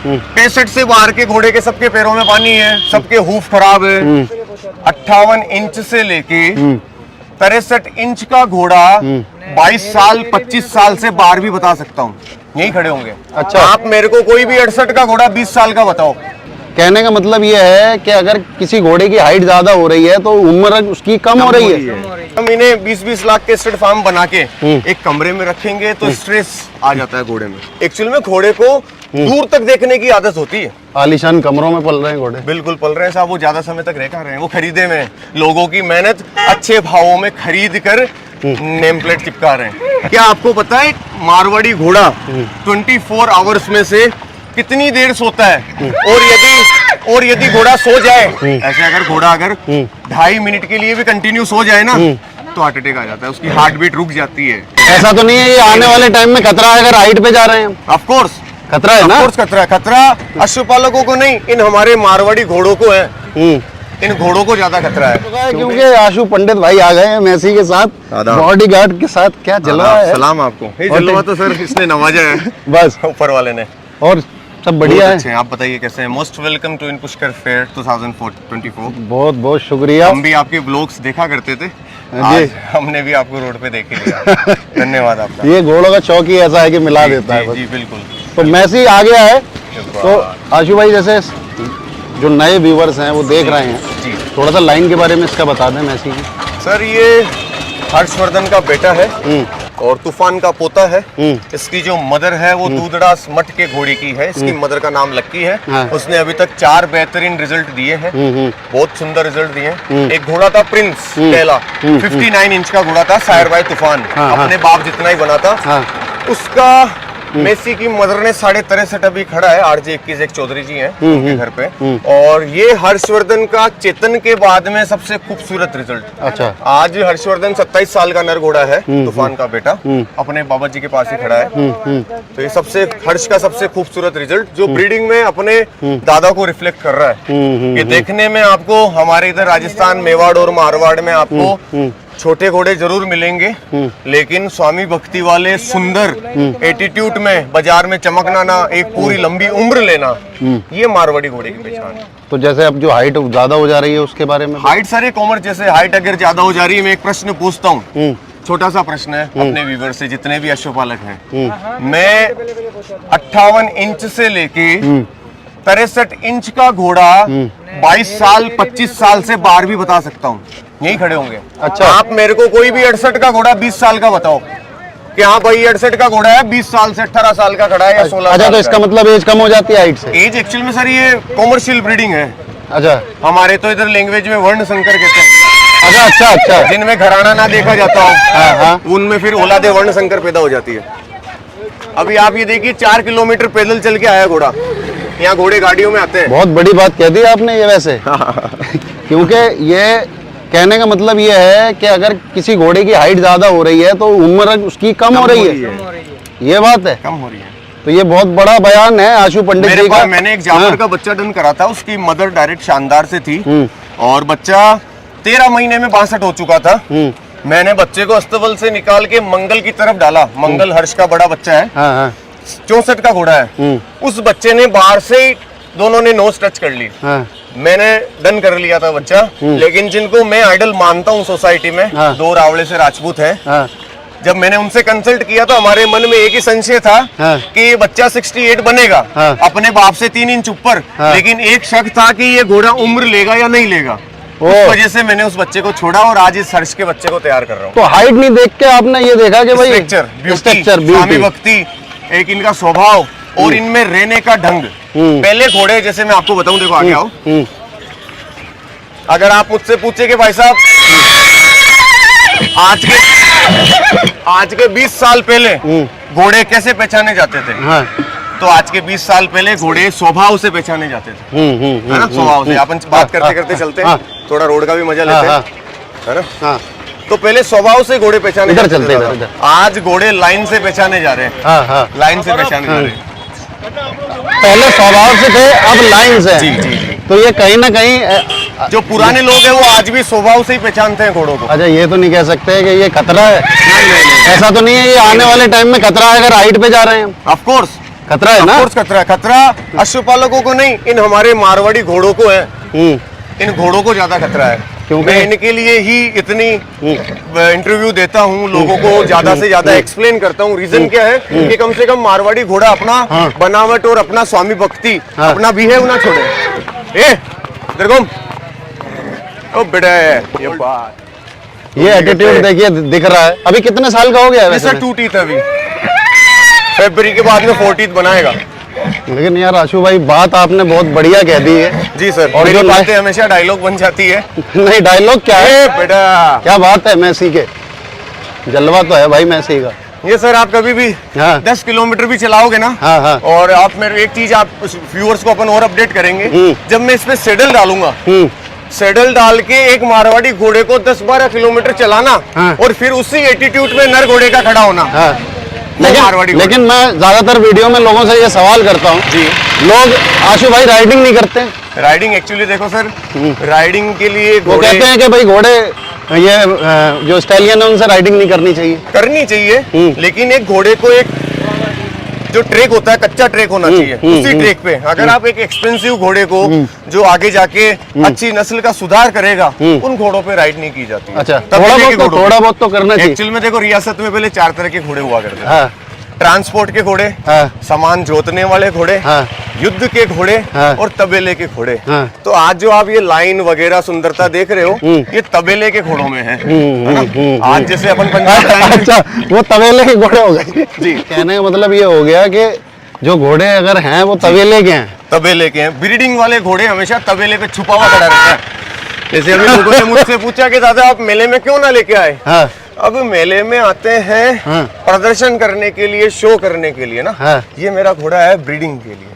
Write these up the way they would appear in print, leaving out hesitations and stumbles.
65 से बाहर के घोड़े के सबके पैरों में पानी है, सबके हूफ खराब है। 58 इंच से लेके 63 इंच का घोड़ा 22 साल 25 साल से बाहर भी बता सकता हूँ, यही खड़े होंगे। अच्छा, आप मेरे को कोई भी 68 का घोड़ा 20 साल का बताओ। कहने का मतलब ये है कि अगर किसी घोड़े की हाइट ज्यादा हो रही है तो उम्र उसकी कम हो रही है। हम इन्हें 20-20 लाख के स्टड फार्म बना के एक कमरे में रखेंगे तो स्ट्रेस आ जाता है घोड़े में। एक्चुअल में घोड़े को दूर तक देखने की आदत होती है। आलीशान कमरों में पल रहे हैं घोड़े। बिल्कुल पल रहे हैं साहब, वो ज्यादा समय तक रह कहाँ रहे हैं, वो खरीदे में लोगों की मेहनत अच्छे भावों में खरीद कर नेम प्लेट चिपका रहे हैं। क्या आपको पता है मारवाड़ी घोड़ा 24 आवर्स में से कितनी देर सोता है? और यदि घोड़ा सो जाए, ऐसे अगर घोड़ा 2.5 मिनट के लिए भी कंटिन्यू सो जाए ना तो हार्ट अटैक आ जाता है, उसकी हार्ट बीट रुक जाती है। ऐसा तो नहीं है ये आने वाले टाइम में खतरा है अगर हाइट पे जा रहे हैं? ऑफ कोर्स खतरा है ना? खतरा अश्वपालकों को नहीं, इन हमारे मारवाड़ी घोड़ों को है। इन घोड़ों को ज्यादा खतरा है। क्योंकि आशु पंडित भाई आ गए हैं मैसी के साथ, बॉडीगार्ड के साथ। क्या जलवा है? सलाम आपको। ये जलवा तो सर इसने नवाजा है बस ऊपर वाले ने। और सब बढ़िया है। आप बताइए कैसे हैं? Most welcome to in Pushkar fair 2024। बहुत बहुत शुक्रिया। हम भी आपके ब्लॉग्स देखा करते थे, आज हमने भी आपको रोड पे देख लिया। धन्यवाद आपका। ये घोड़ों का चौक ही ऐसा है कि मिला देता है। जी बिल्कुल। तो मैसी आ गया है। तो आशु भाई जैसे जो नए व्यूवर्स हैं वो देख रहे हैं जी, थोड़ा सा लाइन के बारे में इसका बता दें मैसी की। सर ये हर्षवर्धन का बेटा है और तूफान का पोता है। इसकी जो मदर है वो दूधड़ास मठ के घोड़े की है। इसकी मदर का नाम लक्की है। हाँ। उसने अभी तक 4 बेहतरीन रिजल्ट दिए हैं, बहुत सुंदर रिजल्ट दिए हैं। एक घोड़ा था प्रिंस पहला, 59 इंच का घोड़ा था, सायर बाय तूफान, अपने बाप जितना ही बना था। उसका मेसी की मदर ने 63.5 अभी खड़ा है। RJ 21 एक चौधरी जी हैं उनके घर पे। और ये हर्षवर्धन का चेतन के बाद में सबसे खूबसूरत रिजल्ट। अच्छा, आज हर्षवर्धन 27 साल का नर घोड़ा है, तूफान का बेटा, अपने बाबा जी के पास ही खड़ा है। तो ये सबसे हर्ष का सबसे खूबसूरत रिजल्ट जो ब्रीडिंग में अपने दादा को रिफ्लेक्ट कर रहा है। ये देखने में आपको हमारे इधर राजस्थान, मेवाड़ और मारवाड़ में आपको छोटे घोड़े जरूर मिलेंगे, लेकिन स्वामी भक्ति वाले सुंदर एटीट्यूड में बाजार में चमकना ना, एक पूरी लंबी उम्र लेना, ये मारवाड़ी घोड़े की पहचान है। तो जैसे अब जो हाइट ज्यादा हो जा रही है उसके बारे में? हाइट सारे कॉमर जैसे हाइट अगर ज्यादा हो जा रही है, मैं एक प्रश्न पूछता हूँ, छोटा सा प्रश्न है अपने व्यूवर से, जितने भी अश्वपालक हैं। मैं 58 इंच से लेके 63 इंच का घोड़ा 22 साल 25 साल से बाहर भी बता सकता हूँ, यही खड़े होंगे। अच्छा, आप मेरे को कोई भी 68 का घोड़ा 20 साल का बताओ कि हाँ भाई 68 का घोड़ा है, 20 साल से 18 साल का खड़ा है या 16 अच्छा, साल तो इसका मतलब एज कम हो जाती है हाइट से? एज एक्चुअल में सर ये कॉमर्शियल ब्रीडिंग है। अच्छा, हमारे तो इधर लैंग्वेज में वर्ण संकर कहते हैं। अच्छा, जिनमें घराना ना देखा जाता हो, उनमें फिर औलादे वर्ण संकर पैदा हो जाती है। अभी आप ये देखिए 4 किलोमीटर पैदल चल के आया घोड़ा, यहाँ घोड़े गाड़ियों में आते हैं। बहुत बड़ी बात कह दी आपने ये वैसे। क्योंकि ये कहने का मतलब ये है कि अगर किसी घोड़े की हाइट ज्यादा हो रही है तो उम्र उसकी कम हो रही है। ये बात है, कम हो रही है। तो ये बहुत बड़ा बयान है आशु पंडित जी का। मैंने एक जामर का बच्चा डन करा था, उसकी मदर डायरेक्ट शानदार से थी और बच्चा 13 महीने में 62 हो चुका था। मैंने बच्चे को अस्तबल से निकाल के मंगल की तरफ डाला। मंगल हर्ष का बड़ा बच्चा है, 64 का घोड़ा है। उस बच्चे ने बाहर से ही दोनों ने नोज टच कर ली। मैंने डन कर लिया था बच्चा। लेकिन जिनको मैं आइडल मानता हूँ सोसाइटी में, 2 रावले से राजपूत हैं। जब मैंने उनसे कंसल्ट किया तो हमारे मन में एक ही संशय था कि ये बच्चा 68 बनेगा, अपने बाप से 3 इंच ऊपर। लेकिन एक शक था कि ये घोड़ा उम्र लेगा या नहीं लेगा। उस वजह से मैंने उस बच्चे को छोड़ा और आज इस हर्ष के बच्चे को तैयार कर रहा हूँ। तो हाइट नहीं देख के आपने ये देखा कि भाई स्ट्रक्चर, स्वामी भक्ति, एक इनका स्वभाव और इनमें रहने का ढंग। पहले घोड़े जैसे मैं आपको बताऊं, देखो आगे आओ। अगर आप मुझसे पूछे कि भाई साहब आज के 20 साल पहले घोड़े कैसे पहचाने जाते थे, तो आज के 20 साल पहले घोड़े स्वभाव से पहचाने जाते थे, है ना? स्वभाव से। अपन बात करते करते चलते हैं, थोड़ा रोड का भी मजा लेते हैं, है ना? तो पहले स्वभाव से घोड़े पहचाने जाते थे। आज घोड़े लाइन से पहचाने जा रहे हैं। लाइन से पहचाने जा रहे हैं। पहले स्वभाव से थे, अब लाइन से। जी। तो ये कहीं ना कहीं जो पुराने लोग हैं वो आज भी स्वभाव से ही पहचानते हैं घोड़ों को। अच्छा, ये तो नहीं कह सकते कि ये खतरा है? नहीं। ऐसा तो नहीं है ये आने वाले टाइम में खतरा है अगर हाइट पे जा रहे हैं? ऑफ कोर्स खतरा है ना? कोर्स खतरा है। खतरा अश्वपालकों को नहीं, इन हमारे मारवाड़ी घोड़ों को है। इन घोड़ों को ज्यादा खतरा है, क्योंकि मैं इनके लिए ही इतनी इंटरव्यू देता हूँ, लोगों को ज्यादा से ज्यादा एक्सप्लेन करता हूँ। रीजन क्या है कि कम से कम मारवाड़ी घोड़ा अपना बनावट और अपना स्वामी भक्ति अपना बिहेव ना छोड़े। ए देखो ओ बेटा, ये बात, ये एटीट्यूड देखिए दिख रहा है। अभी कितने साल का हो गया है वैसे? सर 2 टीथ अभी, फरवरी के बाद में 4 टीथ बनाएगा। लेकिन यार आशु भाई, बात आपने बहुत बढ़िया कह दी है। जी सर, और मेरी जो बातें हमेशा डायलॉग बन जाती है। नहीं, डायलॉग क्या है बेटा, क्या बात है, मैसी के जलवा तो है भाई मैसी का। ये सर आप कभी भी 10 किलोमीटर भी चलाओगे ना, और आप मेरे एक चीज आप व्यूअर्स को अपन और अपडेट करेंगे, जब मैं इसमें सेडल डालूंगा, सेडल डाल के एक मारवाड़ी घोड़े को 10-12 किलोमीटर चलाना, और फिर उसी एटीट्यूड में नर घोड़े का खड़ा होना। लेकिन मैं ज्यादातर वीडियो में लोगों से ये सवाल करता हूँ जी, लोग आशु भाई राइडिंग नहीं करते। राइडिंग एक्चुअली देखो सर, राइडिंग के लिए वो कहते हैं कि भाई घोड़े ये जो स्टैलियन है उनसे राइडिंग नहीं करनी चाहिए। करनी चाहिए, लेकिन एक घोड़े को एक जो ट्रैक होता है, कच्चा ट्रैक होना चाहिए। उसी ट्रैक पे अगर आप एक एक्सपेंसिव घोड़े को जो आगे जाके अच्छी नस्ल का सुधार करेगा, उन घोड़ों पे राइड नहीं की जाती। अच्छा, थोड़ा बहुत तो करना चाहिए। एक्चुअल में देखो, रियासत में पहले 4 तरह के घोड़े हुआ करते थे। ट्रांसपोर्ट के घोड़े, सामान जोतने वाले घोड़े, युद्ध के घोड़े, और तबेले के घोड़े। तो आज जो आप ये लाइन वगैरह सुंदरता देख रहे हो, ये तबेले के घोड़ों में है ना? आज जैसे अपन पंजाब, अच्छा वो तबेले के घोड़े हो गए जी। कहने का मतलब ये हो गया कि जो घोड़े अगर हैं वो तबेले के हैं। तबेले के हैं। ब्रीडिंग वाले घोड़े हमेशा तबेले पे छुपा हुआ खड़ा रहता है। जैसे अभी लोगों ने मुझसे पूछा कि दादा आप मेले में क्यों ना लेके आए? अब मेले में आते हैं प्रदर्शन करने के लिए, शो करने के लिए ना। ये मेरा घोड़ा है ब्रीडिंग के लिए।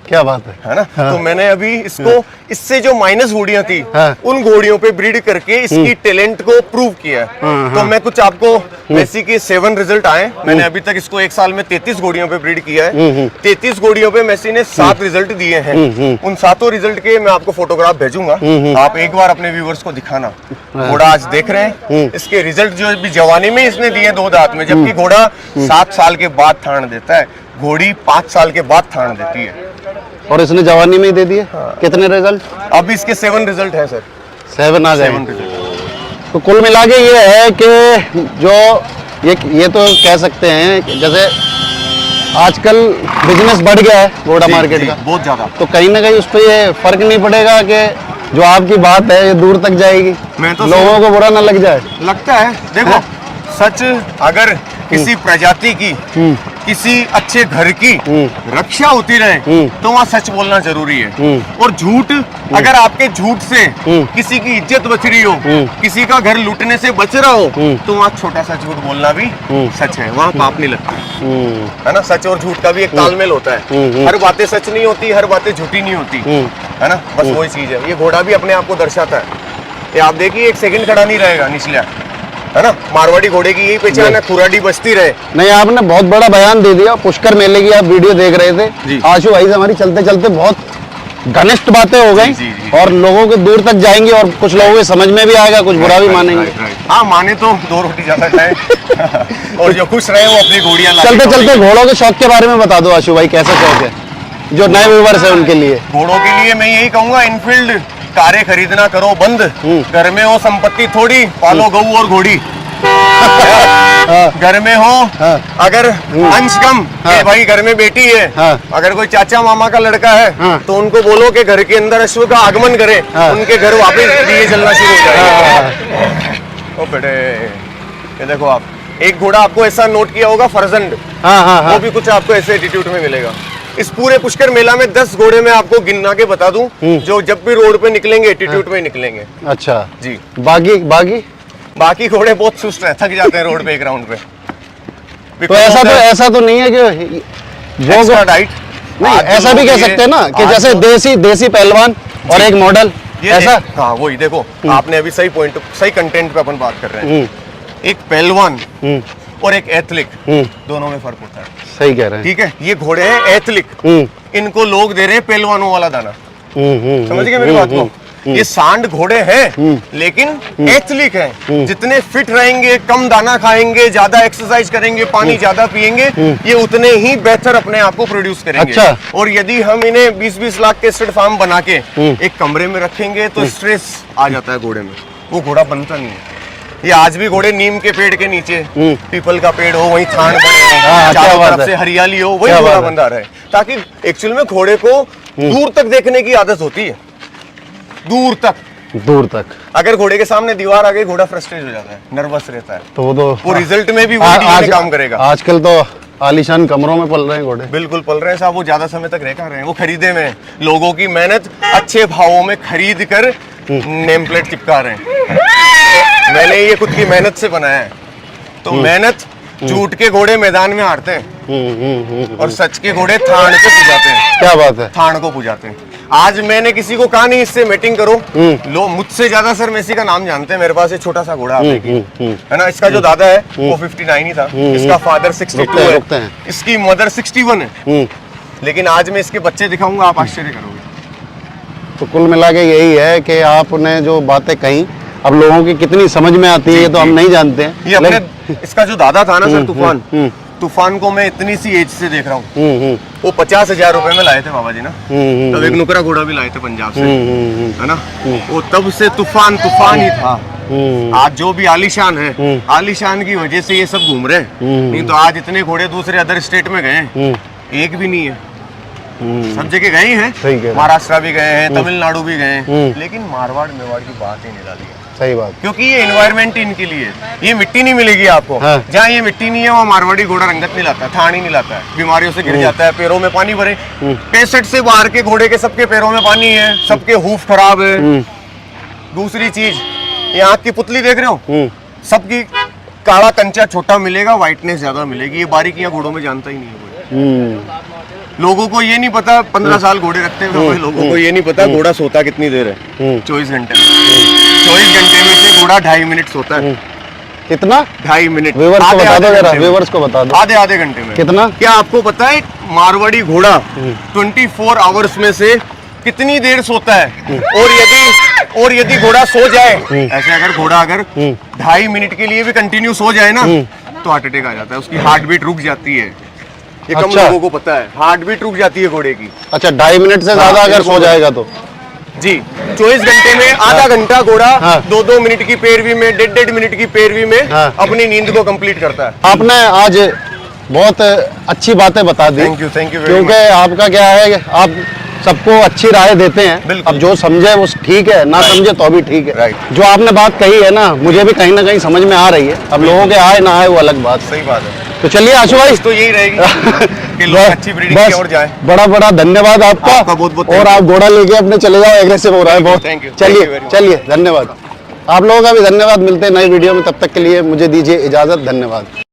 क्या बात है ना? तो मैंने अभी इसको, इससे जो माइनस घोड़ियां थी, उन घोड़ियों पे ब्रीड करके इसकी टैलेंट को प्रूव किया है। तो मैं कुछ आपको मेसी के 7 रिजल्ट आए। मैंने अभी तक इसको 1 साल में 33 घोड़ियों पे ब्रीड किया है। 33 घोड़ियों पे मेसी ने 7 रिजल्ट दिए हैं। उन 7 रिजल्ट के मैं आपको फोटोग्राफ भेजूंगा, आप एक बार अपने व्यूवर्स को दिखाना। घोड़ा आज देख रहे हैं, इसके रिजल्ट जो भी जवानी में इसने दिए 2 दांत में, जबकि घोड़ा 7 साल के बाद थान देता है, घोड़ी 5 साल के बाद थान देती है। और इसने जवानी में ही दे दिए। कितने रिजल्ट? अभी इसके 7 रिजल्ट है सर। 7 आ गए। तो कुल मिला के ये है कि जो ये तो कह सकते हैं जैसे आजकल बिजनेस बढ़ गया है घोड़ा मार्केट का बहुत ज्यादा। तो कहीं ना कहीं उस पर ये फर्क नहीं पड़ेगा कि जो आपकी बात है ये दूर तक जाएगी, मैं तो लोगों को बुरा ना लग जाए। लगता है देखो, सच अगर किसी प्रजाति की, किसी अच्छे घर की रक्षा होती रहे, तो वहाँ सच बोलना जरूरी है। और झूठ, अगर आपके झूठ से किसी की इज्जत बच रही हो, किसी का घर लूटने से बच रहा हो, तो वहाँ छोटा सा झूठ बोलना भी सच है, वहाँ पाप नहीं लगता है ना? सच और झूठ का भी एक तालमेल होता है। हर बातें सच नहीं होती, हर बातें झूठी नहीं होती, है ना? बस वही चीज है। ये घोड़ा भी अपने आप को दर्शाता है। ये आप देखिए, 1 सेकंड खड़ा नहीं रहेगा निचला, है ना? मारवाड़ी घोड़े की यही पहचान है, खुराडी बजती रहे। नहीं, आपने बहुत बड़ा बयान दे दिया। पुष्कर मेले की आप वीडियो देख रहे थे, आशु भाई से हमारी चलते चलते बहुत घनिष्ठ बातें हो गई, और लोगों के दूर तक जाएंगी, और कुछ लोगों के समझ में भी आएगा, कुछ बुरा भी मानेंगे। हाँ, माने तो 2 रोटी ज्यादा खाए और जो खुश रहे वो अपनी घोड़ियां। चलते चलते घोड़ों के शौक के बारे में बता दो आशु भाई, कैसा शौक है जो नए व्यूअर्स है उनके लिए? घोड़ों के लिए मैं यही कहूंगा, इनफील्ड कारें खरीदना करो बंद। घर में हो संपत्ति थोड़ी, पालो गऊ और घोड़ी। घर में हो अगर अंश कम, भाई घर में बेटी है, अगर कोई चाचा मामा का लड़का है, तो उनको बोलो कि घर के अंदर अश्व का आगमन करे, उनके घर वापस दिए जलना शुरू हो जाए। ओ बेटे, ये देखो आप, एक घोड़ा आपको ऐसा नोट किया होगा, फरजंड, वो भी कुछ आपको ऐसे एटीट्यूड में मिलेगा। इस पूरे पुष्कर मेला में 10 घोड़े मैं आपको गिनना के बता दूं, जो जब भी रोड पे निकलेंगे एटीट्यूड में निकलेंगे। अच्छा जी। बाकी घोड़े बहुत सुस्त है, थक जाते हैं रोड पे एक राउंड पे। तो ऐसा तो नहीं है कि जो डाइट नहीं, ऐसा भी कह सकते हैं ना कि जैसे देसी पहलवान और एक मॉडल, ऐसा। हाँ वही देखो, आपने अभी सही पॉइंट, सही कंटेंट पे अपन बात कर रहे हैं। एक पहलवान और एक एथलीट, दोनों में फर्क होता है। सही कह रहे हैं। ठीक है, ये घोड़े हैं एथलीट, इनको लोग दे रहे हैं पहलवानों वाला दाना। समझ गए मेरी बात को? ये सांड घोड़े हैं लेकिन एथलिक हैं। जितने फिट रहेंगे, कम दाना खाएंगे, ज्यादा एक्सरसाइज करेंगे, पानी ज्यादा पिएंगे, ये उतने ही बेहतर अपने आप को प्रोड्यूस करेंगे। अच्छा। और यदि हम इन्हें 20-20 लाख के स्टेट फार्म बना के एक कमरे में रखेंगे तो स्ट्रेस आ जाता है घोड़े में, वो घोड़ा बनता नहीं है। ये आज भी घोड़े नीम के पेड़ के नीचे, पीपल का पेड़ हो, वहीं थान बने, चारों तरफ से हरियाली हो, वही घोड़ा बंधा रहे, ताकि एक्चुअल में घोड़े को दूर तक देखने की आदत होती है, दूर तक। अगर घोड़े के सामने दीवार आ गई, घोड़ा फ्रस्ट्रेट हो जाता है, नर्वस रहता है, तो वो रिजल्ट में भी वो काम करेगा। आजकल तो आलीशान कमरों में पल रहे हैं घोड़े। बिल्कुल पल रहे हैं साहब, वो ज्यादा समय तक रह कर रहे हैं, वो खरीदे में लोगों की मेहनत अच्छे भावों में खरीद कर नेम प्लेट चिपका रहे हैं। मैंने ये खुद की मेहनत से बनाया है। तो मेहनत, झूठ के घोड़े मैदान में हारते हैं और सच के घोड़े थान को पुजाते हैं। क्या बात है, थान को पुजाते हैं। आज मैंने किसी को कहा नहीं इससे मीटिंग करो, लोग मुझसे ज्यादा सर मेसी का नाम जानते हैं। मेरे पास एक छोटा सा घोड़ा है ना, इसका जो दादा है वो 59 ही था, इसका फादर 62 है, इसकी मदर 61 है। लेकिन आज मैं इसके बच्चे दिखाऊंगा, आप आश्चर्य करोगे। तो कुल मिला के यही है कि आपने जो बातें कही अब लोगों की कितनी समझ में आती है ये तो हम नहीं जानते हैं। ये अपने इसका जो दादा था ना सर, तूफान को मैं इतनी सी एज से देख रहा हूँ। वो 50,000 रुपए में लाए थे बाबा जी ना, तब एक नुकरा घोड़ा भी लाए थे पंजाब से, है ना। वो तब से तूफान ही था। आज जो भी आलीशान है, आलीशान की वजह से ये सब घूम रहे हैं, नहीं तो आज इतने घोड़े दूसरे अदर स्टेट में गए एक भी नहीं है। सब जगह गए हैं, महाराष्ट्र भी गए हैं, तमिलनाडु भी गए हैं, लेकिन मारवाड़ मेवाड़ की बात ही निकाली है। सही बात, क्योंकि ये एनवायरमेंट इनके लिए, ये मिट्टी नहीं मिलेगी आपको। हाँ। जहाँ ये मिट्टी नहीं है वहाँ मारवाड़ी घोड़ा रंगत नहीं लाता, थान ही नहीं लाता है, बीमारियों से गिर जाता है, पैरों में पानी भरे। 65 से बाहर के घोड़े के सबके पैरों में पानी है, सबके हूफ खराब है। दूसरी चीज, ये आँख की पुतली देख रहे हो, सबकी काला कंचा छोटा मिलेगा, व्हाइटनेस ज्यादा मिलेगी। ये बारीकियां घोड़ों में जानता ही नहीं है। लोगों को ये नहीं पता, 15 साल घोड़े रखते हैं लोगों को ये नहीं पता घोड़ा सोता कितनी देर है। 24 घंटे में, 24 घंटे में से घोड़ा 2.5 मिनट सोता है। कितना? 2.5 मिनट। व्यूअर्स को बता दो जरा, व्यूअर्स को बता दो। आधे घंटे में कितना? क्या आपको पता है मारवाड़ी घोड़ा 24 आवर्स में से कितनी देर सोता है? और यदि घोड़ा सो जाए, ऐसे अगर घोड़ा 2.5 मिनट के लिए भी कंटिन्यू सो जाए ना, तो हार्ट अटैक आ जाता है, उसकी हार्ट बीट रुक जाती है। ये कम लोगों को पता है, हार्ट बीट रुक जाती है घोड़े की। अच्छा, 2.5 मिनट से ज्यादा अगर सो जाएगा तो? जी, 24 घंटे में आधा घंटा घोड़ा 2-2 मिनट की पैरवी में, 1.5 मिनट की पैरवी में अपनी नींद को कंप्लीट करता है। आपने आज बहुत अच्छी बातें बता दी। थैंक यू क्योंकि आपका क्या है, आप सबको अच्छी राय देते हैं। अब जो समझे वो ठीक है, ना समझे तो भी ठीक है। जो आपने बात कही है ना, मुझे भी कहीं ना कहीं समझ में आ रही है। अब लोगों के आए ना आए वो अलग बात। सही बात है। तो चलिए आशु भाई, तो यही रहेगी कि लोग अच्छी ब्रीडिंग की ओर जाएं। बड़ा धन्यवाद आपका बहुत। और आप घोड़ा लेके अपने चले जाओ, एग्रेसिव हो रहा है बहुत। चलिए धन्यवाद। आप लोगों का भी धन्यवाद। मिलते हैं नई वीडियो में, तब तक के लिए मुझे दीजिए इजाजत। धन्यवाद।